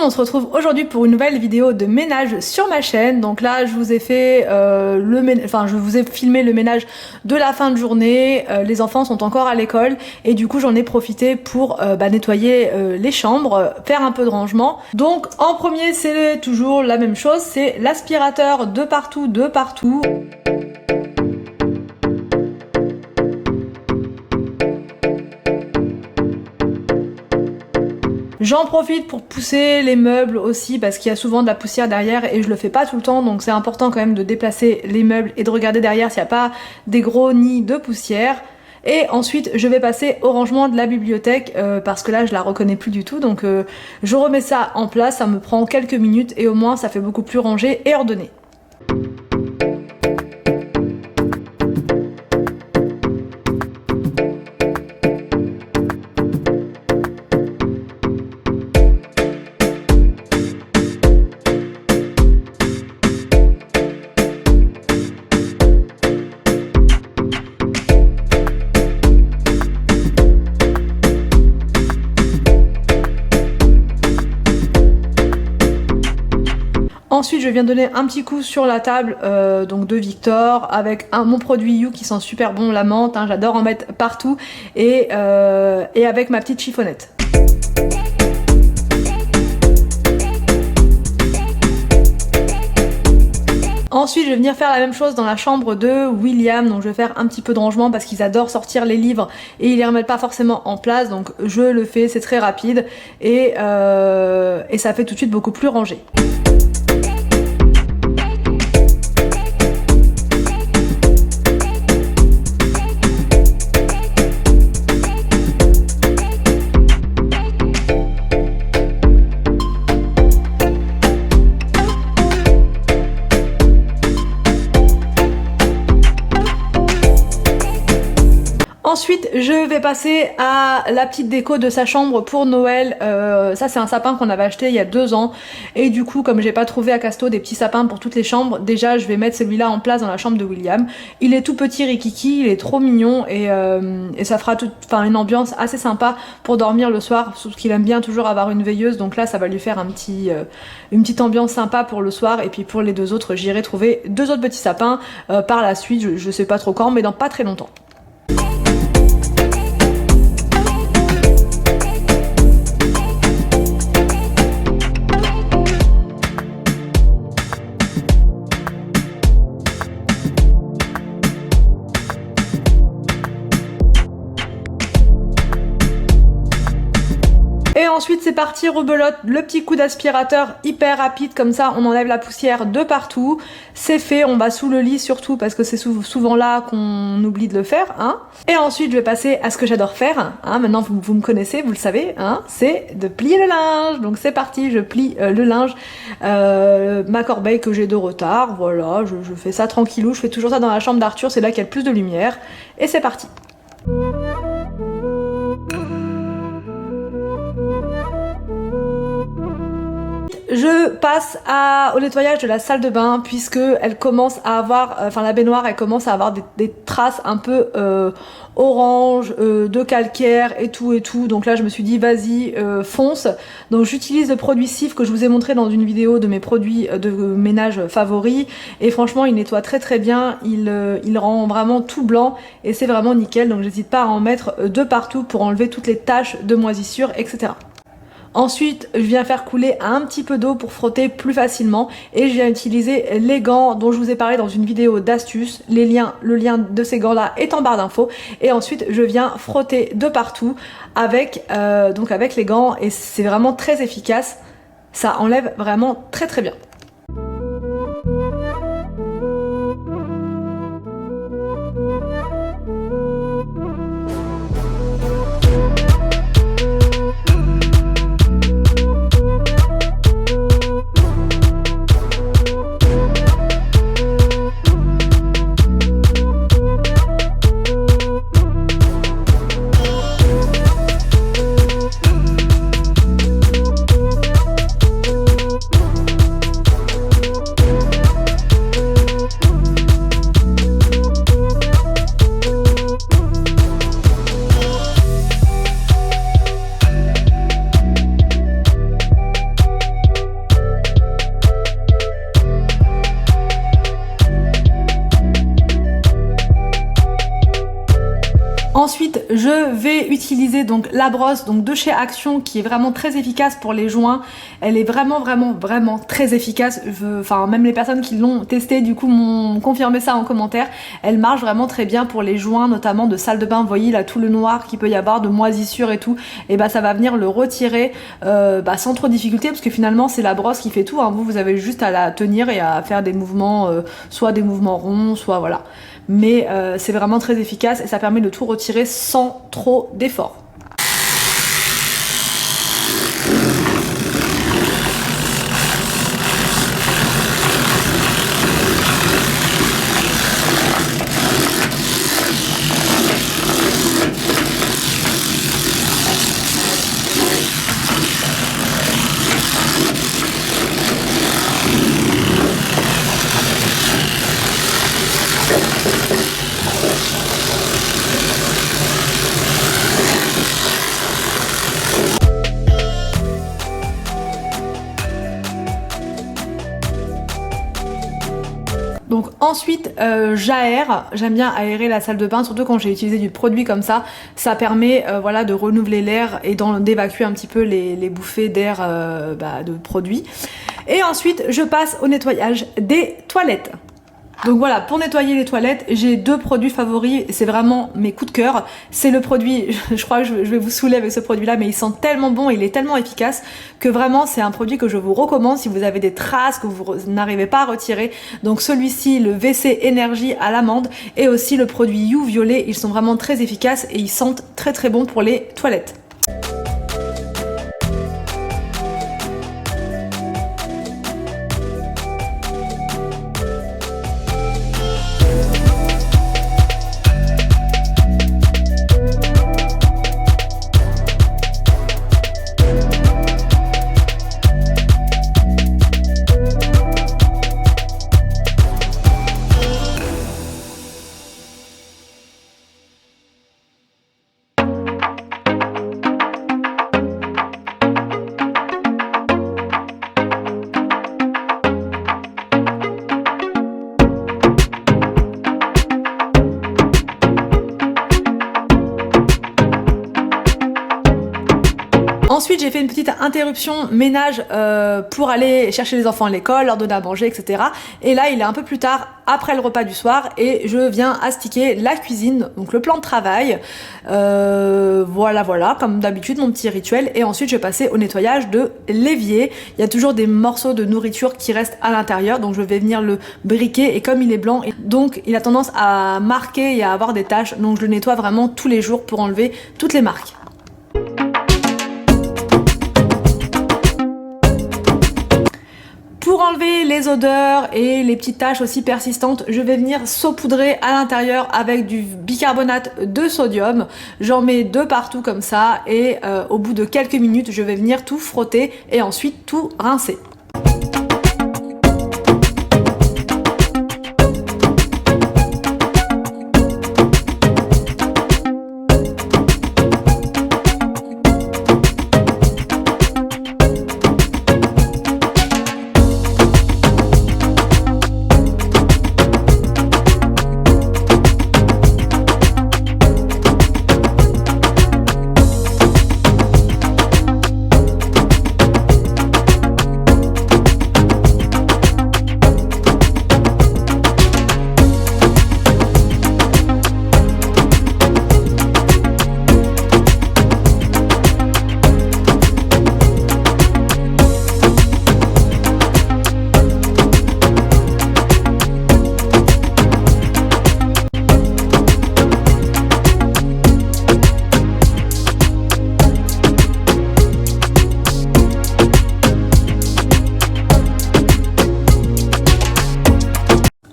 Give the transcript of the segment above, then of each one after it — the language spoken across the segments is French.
on se retrouve aujourd'hui pour une nouvelle vidéo de ménage sur ma chaîne. Donc là, je vous ai fait je vous ai filmé le ménage de la fin de journée. Les enfants sont encore à l'école et du coup, j'en ai profité pour nettoyer les chambres, faire un peu de rangement. Donc en premier, c'est toujours la même chose, c'est l'aspirateur de partout, de partout. J'en profite pour pousser les meubles aussi parce qu'il y a souvent de la poussière derrière et je le fais pas tout le temps, donc c'est important quand même de déplacer les meubles et de regarder derrière s'il n'y a pas des gros nids de poussière. Et ensuite je vais passer au rangement de la bibliothèque parce que là je la reconnais plus du tout, donc je remets ça en place, ça me prend quelques minutes et au moins ça fait beaucoup plus rangé et ordonné. Ensuite, je viens donner un petit coup sur la table donc de Victor avec mon produit You qui sent super bon, la menthe, hein, j'adore en mettre partout, et avec ma petite chiffonnette. Ensuite, je vais venir faire la même chose dans la chambre de William, donc je vais faire un petit peu de rangement parce qu'ils adorent sortir les livres et ils les remettent pas forcément en place, donc je le fais, c'est très rapide et ça fait tout de suite beaucoup plus rangé. Ensuite, je vais passer à la petite déco de sa chambre pour Noël. Ça, c'est un sapin qu'on avait acheté il y a 2 ans. Et du coup, comme j'ai pas trouvé à Casto des petits sapins pour toutes les chambres, déjà, je vais mettre celui-là en place dans la chambre de William. Il est tout petit, rikiki, il est trop mignon et ça fera une ambiance assez sympa pour dormir le soir, parce qu'il aime bien toujours avoir une veilleuse. Donc là, ça va lui faire une petite ambiance sympa pour le soir. Et puis pour les 2 autres, j'irai trouver 2 autres petits sapins par la suite. Je sais pas trop quand, mais dans pas très longtemps. Et ensuite c'est parti, rebelote, le petit coup d'aspirateur hyper rapide, comme ça on enlève la poussière de partout. C'est fait, on va sous le lit surtout parce que c'est souvent là qu'on oublie de le faire, hein. Et ensuite je vais passer à ce que j'adore faire, hein. Maintenant vous me connaissez, vous le savez, hein, c'est de plier le linge. Donc c'est parti, je plie le linge, ma corbeille que j'ai de retard, voilà, je fais ça tranquillou, je fais toujours ça dans la chambre d'Arthur, c'est là qu'il y a le plus de lumière, et c'est parti. Je passe au nettoyage de la salle de bain puisque elle commence à avoir, la baignoire elle commence à avoir des traces un peu orange, de calcaire et tout. Donc là je me suis dit vas-y fonce. Donc j'utilise le produit Cif que je vous ai montré dans une vidéo de mes produits de ménage favoris et franchement il nettoie très bien, il rend vraiment tout blanc et c'est vraiment nickel. Donc j'hésite pas à en mettre de partout pour enlever toutes les taches de moisissure, etc. Ensuite, je viens faire couler un petit peu d'eau pour frotter plus facilement et je viens utiliser les gants dont je vous ai parlé dans une vidéo d'astuces. Le lien de ces gants là est en barre d'infos. Et ensuite, je viens frotter de partout avec les gants et c'est vraiment très efficace. Ça enlève vraiment très bien. Ensuite, je vais utiliser donc la brosse donc de chez Action qui est vraiment très efficace pour les joints. Elle est vraiment très efficace. Enfin, même les personnes qui l'ont testée du coup m'ont confirmé ça en commentaire. Elle marche vraiment très bien pour les joints, notamment de salle de bain. Vous voyez là tout le noir qu'il peut y avoir, de moisissures et tout. Et bah ça va venir le retirer sans trop de difficulté parce que finalement c'est la brosse qui fait tout. Hein. Vous avez juste à la tenir et à faire des mouvements, soit des mouvements ronds, soit voilà. Mais c'est vraiment très efficace et ça permet de tout retirer sans trop d'effort. Donc ensuite j'aère, j'aime bien aérer la salle de bain, surtout quand j'ai utilisé du produit comme ça permet voilà, de renouveler l'air et d'évacuer un petit peu les bouffées d'air de produits. Et ensuite je passe au nettoyage des toilettes. Donc voilà, pour nettoyer les toilettes, j'ai 2 produits favoris, c'est vraiment mes coups de cœur. C'est le produit, je crois que je vais vous saouler avec ce produit-là, mais il sent tellement bon, il est tellement efficace que vraiment c'est un produit que je vous recommande si vous avez des traces que vous n'arrivez pas à retirer. Donc celui-ci, le WC Énergie à l'amande, et aussi le produit You Violet, ils sont vraiment très efficaces et ils sentent très bon pour les toilettes. Ensuite, j'ai fait une petite interruption ménage pour aller chercher les enfants à l'école, leur donner à manger, etc. Et là, il est un peu plus tard, après le repas du soir, et je viens astiquer la cuisine, donc le plan de travail. Voilà, comme d'habitude, mon petit rituel. Et ensuite, je vais passer au nettoyage de l'évier. Il y a toujours des morceaux de nourriture qui restent à l'intérieur, donc je vais venir le briquer. Et comme il est blanc, donc il a tendance à marquer et à avoir des taches, donc je le nettoie vraiment tous les jours pour enlever toutes les marques. Pour enlever les odeurs et les petites taches aussi persistantes, je vais venir saupoudrer à l'intérieur avec du bicarbonate de sodium. J'en mets 2 partout comme ça et au bout de quelques minutes, je vais venir tout frotter et ensuite tout rincer.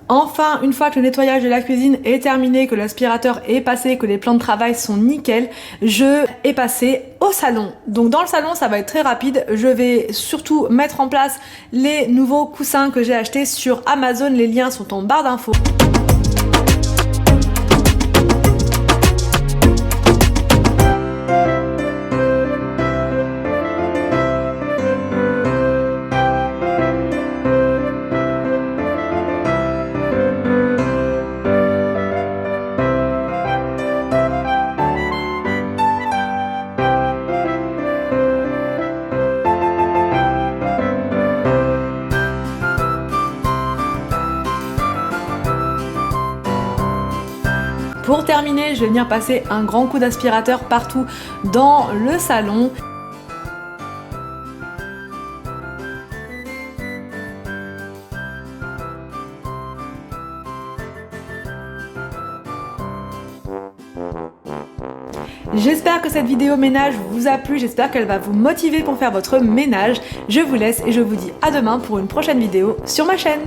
Enfin, une fois que le nettoyage de la cuisine est terminé, que l'aspirateur est passé, que les plans de travail sont nickel, je vais passer au salon. Donc dans le salon, ça va être très rapide. Je vais surtout mettre en place les nouveaux coussins que j'ai achetés sur Amazon. Les liens sont en barre d'infos. Pour terminer, je vais venir passer un grand coup d'aspirateur partout dans le salon. J'espère que cette vidéo ménage vous a plu, j'espère qu'elle va vous motiver pour faire votre ménage. Je vous laisse et je vous dis à demain pour une prochaine vidéo sur ma chaîne.